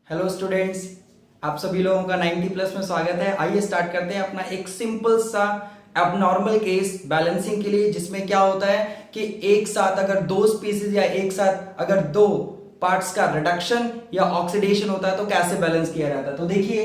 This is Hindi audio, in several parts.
हेलो स्टूडेंट्स, आप सभी लोगों का 90 प्लस में स्वागत है। आइए स्टार्ट करते हैं अपना एक सिंपल सा एबनॉर्मल केस बैलेंसिंग के लिए, जिसमें क्या होता है कि एक साथ अगर दो स्पीसीज या एक साथ अगर दो पार्ट्स का रिडक्शन या ऑक्सीडेशन होता है तो कैसे बैलेंस किया जाता है। तो देखिए,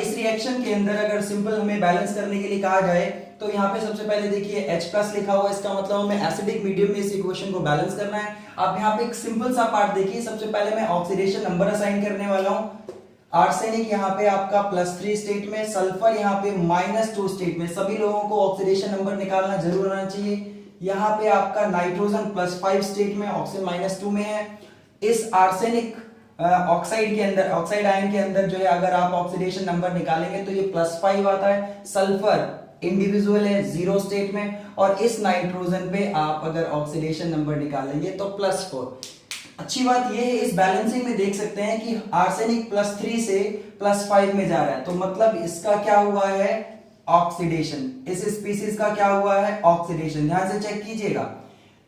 इस रिएक्शन के अंदर अगर सिंपल हमें बैलेंस करने के लिए कहा जाए तो यहाँ पे सबसे पहले देखिए H+ लिखा हुआ है, इसका मतलब हमें एसिडिक मीडियम में इस इक्वेशन को बैलेंस करना है। आप यहाँ पे एक सिंपल सा पार्ट देखिए, सबसे पहले मैं ऑक्सीडेशन नंबर असाइन करने वाला हूँ। आर्सेनिक यहाँ पे आपका +3 स्टेट में, सल्फर यहाँ पे -2 स्टेट में। सभी लोगों को ऑक्सीडेशन नंबर निकालना जरूर आना चाहिए। यहाँ पे आपका नाइट्रोजन +5 स्टेट में, ऑक्सीजन -2 में है। इस आर्सेनिक ऑक्साइड के अंदर, ऑक्साइड आयन के अंदर जो है, अगर आप ऑक्सीडेशन नंबर निकालेंगे तो ये +5 आता है। सल्फर इंडिविजुअल है 0 स्टेट में, और इस नाइट्रोजन पे आप अगर ऑक्सीडेशन नंबर निकालेंगे तो +4। अच्छी बात यह है, इस बैलेंसिंग में देख सकते हैं कि आर्सेनिक +3 से +5 में जा रहा है, तो मतलब इसका क्या हुआ है, ऑक्सीडेशन। इस स्पीसीज का क्या हुआ है, ऑक्सीडेशन। ध्यान से चेक कीजिएगा,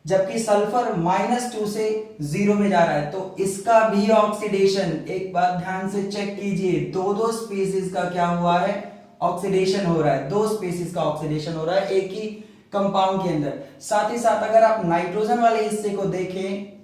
जबकि सल्फर -2 से 0 में जा रहा है तो इसका भी ऑक्सीडेशन। एक बात ध्यान से चेक कीजिए, दो स्पीसीज का क्या हुआ है, ऑक्सीडेशन हो रहा है। दो स्पीसीज का ऑक्सीडेशन हो रहा है एक ही कंपाउंड के अंदर। साथ ही साथ अगर आप नाइट्रोजन वाले हिस्से को देखें,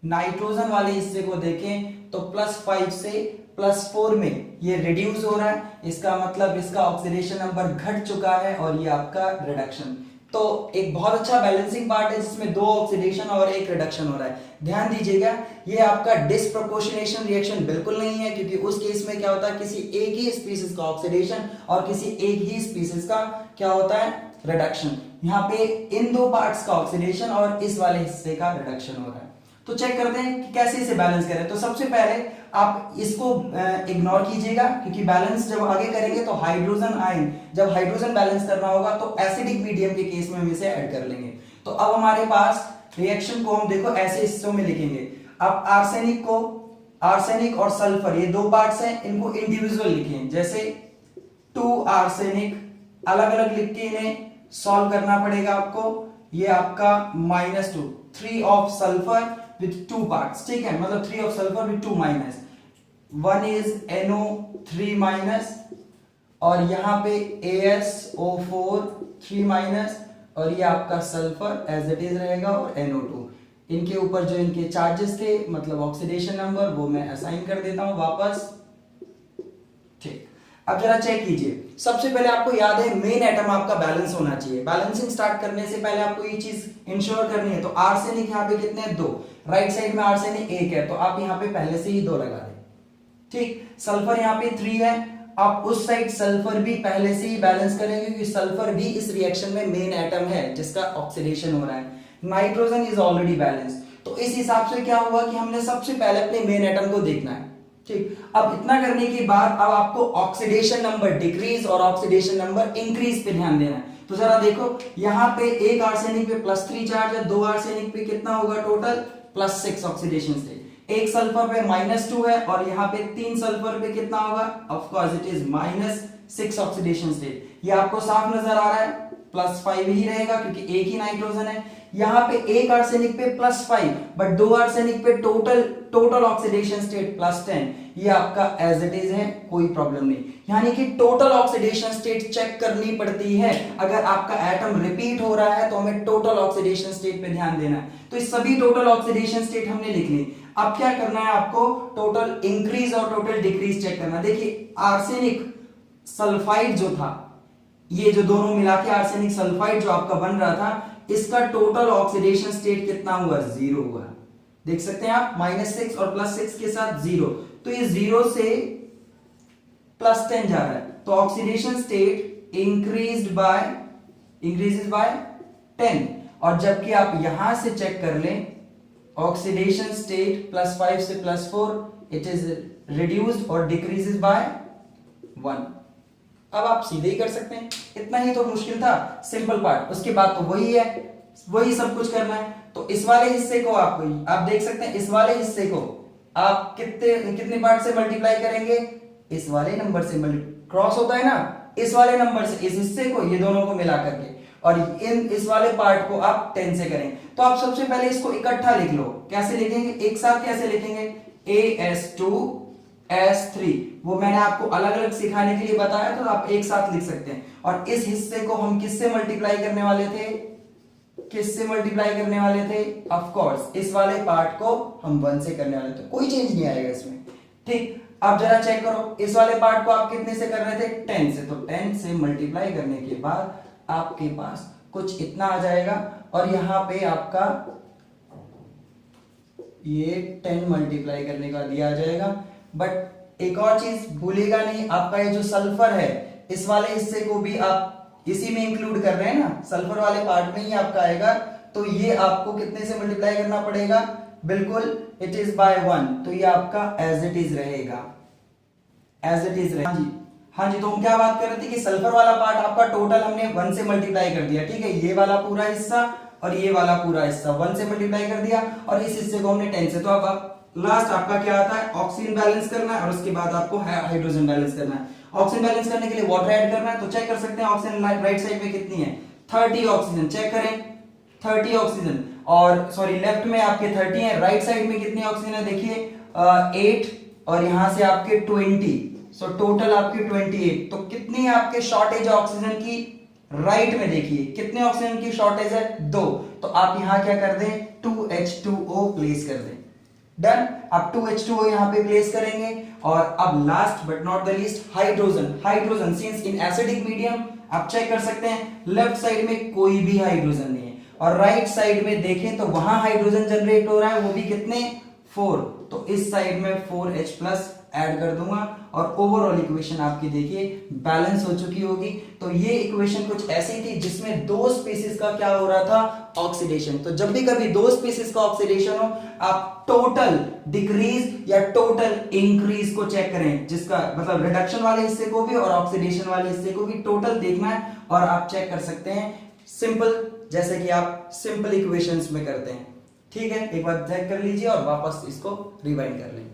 नाइट्रोजन वाले हिस्से को देखें तो +5 से +4 में ये रिड्यूस हो रहा है। इसका मतलब इसका ऑक्सीडेशन नंबर घट चुका है और ये आपका रिडक्शन। तो एक बहुत अच्छा बैलेंसिंग पार्ट है जिसमें 2 ऑक्सीडेशन और 1 रिडक्शन हो रहा है। ध्यान दीजिएगा, ये आपका डिस्प्रोपोर्शनेशन रिएक्शन बिल्कुल नहीं है, क्योंकि उस केस में क्या होता है, किसी एक ही स्पीसीज का ऑक्सीडेशन और किसी एक ही स्पीसीज का क्या होता है, रिडक्शन। यहाँ पे इन दो पार्ट्स का ऑक्सीडेशन और इस वाले हिस्से का रिडक्शन हो रहा है। तो चेक करते हैं कि कैसे इसे बैलेंस करें। तो सबसे पहले आप इसको इग्नोर कीजिएगा, क्योंकि बैलेंस जब आगे करेंगे तो हाइड्रोजन आयन, जब हाइड्रोजन बैलेंस करना होगा तो एसिडिक मीडियम के केस में हम इसे ऐड कर लेंगे। तो अब हमारे पास रिएक्शन को हम देखो ऐसे हिस्सों में लिखेंगे। अब आर्सेनिक और सल्फर ये दो पार्ट्स हैं, इनको इंडिविजुअल लिखें। जैसे 2 आर्सेनिक अलग अलग लिख के इन्हें सॉल्व करना पड़ेगा आपको। ये आपका -2, 3 ऑफ सल्फर with 2 parts, ठीक है, मतलब 3 of sulfur with 2 minus, 1 is NO3 और यहाँ पे ASO4 3 और ये आपका सल्फर एज इट इज रहेगा और NO2। इनके ऊपर जो इनके चार्जेस थे, मतलब ऑक्सीडेशन नंबर, वो मैं असाइन कर देता हूं वापस। ठीक, अब जरा चेक कीजिए। सबसे पहले आपको याद है मेन एटम आपका बैलेंस होना चाहिए। बैलेंसिंग स्टार्ट करने से पहले आपको ये चीज इंश्योर करनी है। तो आर्सेनिक यहाँ पे कितने हैं, 2। राइट साइड में आर्सेनिक 1 है, तो आप यहाँ पे पहले से ही 2 लगा दें। ठीक, सल्फर यहाँ पे 3 है, आप उस साइड सल्फर भी पहले से ही बैलेंस करेंगे, क्योंकि सल्फर भी इस रिएक्शन में मेन एटम है जिसका ऑक्सीडेशन हो रहा है। Nitrogen is already balance. तो इस हिसाब से क्या हुआ कि हमने सबसे पहले अपने मेन एटम को देखना है। ठीक, अब इतना करने के बाद अब आपको ऑक्सीडेशन नंबर डिक्रीज और ऑक्सीडेशन नंबर इंक्रीज पे ध्यान देना है। तो जरा देखो, यहाँ पे एक आर्सेनिक पे +3 चार्ज है, 2 आर्सेनिक पे कितना होगा टोटल, +6 ऑक्सीडेशन स्टेट। एक सल्फर पे -2 है और यहाँ पे 3 सल्फर पे कितना होगा, of course it is -6 oxidation state. ये आपको साफ नजर आ रहा है, +5 ही रहेगा क्योंकि एक ही नाइट्रोजन है। यहाँ पे एक आर्सेनिक पे +5, बट 2 आर्सेनिक पे टोटल ऑक्सीडेशन स्टेट +10। ये आपका एज इट इज है, कोई प्रॉब्लम नहीं। यानी कि टोटल ऑक्सीडेशन स्टेट चेक करनी पड़ती है। अगर आपका एटम रिपीट हो रहा है तो हमें टोटल ऑक्सीडेशन स्टेट पे ध्यान देना है। तो इस सभी टोटल ऑक्सीडेशन स्टेट हमने लिख ली। अब क्या करना है आपको, टोटल इंक्रीज और टोटल डिक्रीज चेक करना। देखिए, आर्सेनिक सल्फाइड जो था, ये जो दोनों मिला के आर्सेनिक सल्फाइड जो आपका बन रहा था, इसका टोटल ऑक्सीडेशन स्टेट कितना हुआ, 0 हुआ। देख सकते हैं आप, -6 और +6 के साथ 0, तो ये 0 से +10 जा रहा है। तो ऑक्सीडेशन स्टेट इंक्रीज बाय 10। और जबकि आप यहां से चेक कर लें, ऑक्सीडेशन स्टेट +5 से +4 इट इज रिड्यूस्ड और डिक्रीजेस बाय 1। अब आप सीधे ही कर सकते हैं, इतना ही तो मुश्किल था, सिंपल पार्ट। उसके बाद तो वही है, वही सब कुछ करना है। तो इस वाले हिस्से को आप देख सकते हैं, इस वाले हिस्से को आप कितने पार्ट से मल्टीप्लाई करेंगे, इस वाले नंबर से क्रॉस होता है ना, इस वाले नंबर से इस हिस्से को, ये दोनों को मिला करके, और इस वाले पार्ट को आप 10 से करें। तो आप सबसे पहले इसको इकट्ठा लिख लो। कैसे लिखेंगे, एक साथ कैसे लिखेंगे, AS2 S3। वो मैंने आपको अलग अलग सिखाने के लिए बताया, तो आप एक साथ लिख सकते हैं। और इस हिस्से को हम किससे मल्टीप्लाई करने वाले थे, किससे मल्टीप्लाई करने वाले थे, ऑफ कोर्स इस वाले पार्ट को हम 1 से करने वाले थे, कोई चेंज नहीं आएगा इसमें। ठीक, अब जरा चेक करो, इस वाले पार्ट को आप कितने से कर रहे थे, 10 से, तो 10 से मल्टीप्लाई करने के बाद आपके पास कुछ इतना आ जाएगा, और यहां पे आपका ये 10 मल्टीप्लाई करने का दिया आ जाएगा। बट एक और चीज भूलेगा नहीं, आपका ये जो सल्फर है इस वाले हिस्से को भी आप इसी में इंक्लूड कर रहे हैं ना, सल्फर वाले पार्ट में ही आपका आएगा, तो ये आपको कितने से मल्टीप्लाई करना पड़ेगा, बिल्कुल इट इज बाय 1, तो ये आपका एज इट इज रहेगा, एज इट इज रहेगा। हाँ जी, तो हम क्या बात कर रहे थे कि सल्फर वाला पार्ट आपका टोटल हमने 1 से मल्टीप्लाई कर दिया, ठीक है, ये वाला पूरा हिस्सा और ये वाला पूरा हिस्सा 1 से मल्टीप्लाई कर दिया, और इस हिस्से को हमने 10 से। तो अब लास्ट आपका क्या आता है, ऑक्सीजन बैलेंस करना है, और उसके बाद आपको हाइड्रोजन बैलेंस करना है। ऑक्सीजन बैलेंस करने के लिए वाटर ऐड करना है, तो चेक कर सकते हैं ऑक्सीजन राइट साइड में कितनी है, 30 ऑक्सीजन, चेक करें 30 ऑक्सीजन, और सॉरी लेफ्ट में आपके 30 है, राइट साइड में कितनी ऑक्सीजन है देखिए 8, और यहां से आपके 20, सो टोटल आपकी 28। तो कितनी आपके शॉर्टेज ऑक्सीजन की, राइट में देखिए कितने ऑक्सीजन की शॉर्टेज है, 2, तो आप यहां क्या कर दें, 2H2O प्लेस कर दें, डन। अब 2H2O यहां पे प्लेस करेंगे, और अब last but not the least hydrogen. Hydrogen since in acidic medium आप चेक कर सकते हैं लेफ्ट साइड में कोई भी हाइड्रोजन नहीं है, और राइट साइड में देखें तो वहां हाइड्रोजन जनरेट हो रहा है, वो भी कितने, 4, तो इस साइड में 4H प्लस ऐड कर दूंगा, और ओवरऑल इक्वेशन आपकी देखिए बैलेंस हो चुकी होगी। तो ये इक्वेशन कुछ ऐसी थी जिसमें दो स्पीसीज का क्या हो रहा था, ऑक्सीडेशन। तो जब भी कभी दो स्पीसीज का ऑक्सीडेशन हो, आप टोटल डिक्रीज या टोटल इंक्रीज को चेक करें, जिसका मतलब रिडक्शन वाले हिस्से को भी और ऑक्सीडेशन वाले हिस्से को भी टोटल देखना है, और आप चेक कर सकते हैं सिंपल, जैसे कि आप सिंपल इक्वेशंस में करते हैं। ठीक है, एक बार चेक कर लीजिए और वापस इसको रिवाइंड कर लें।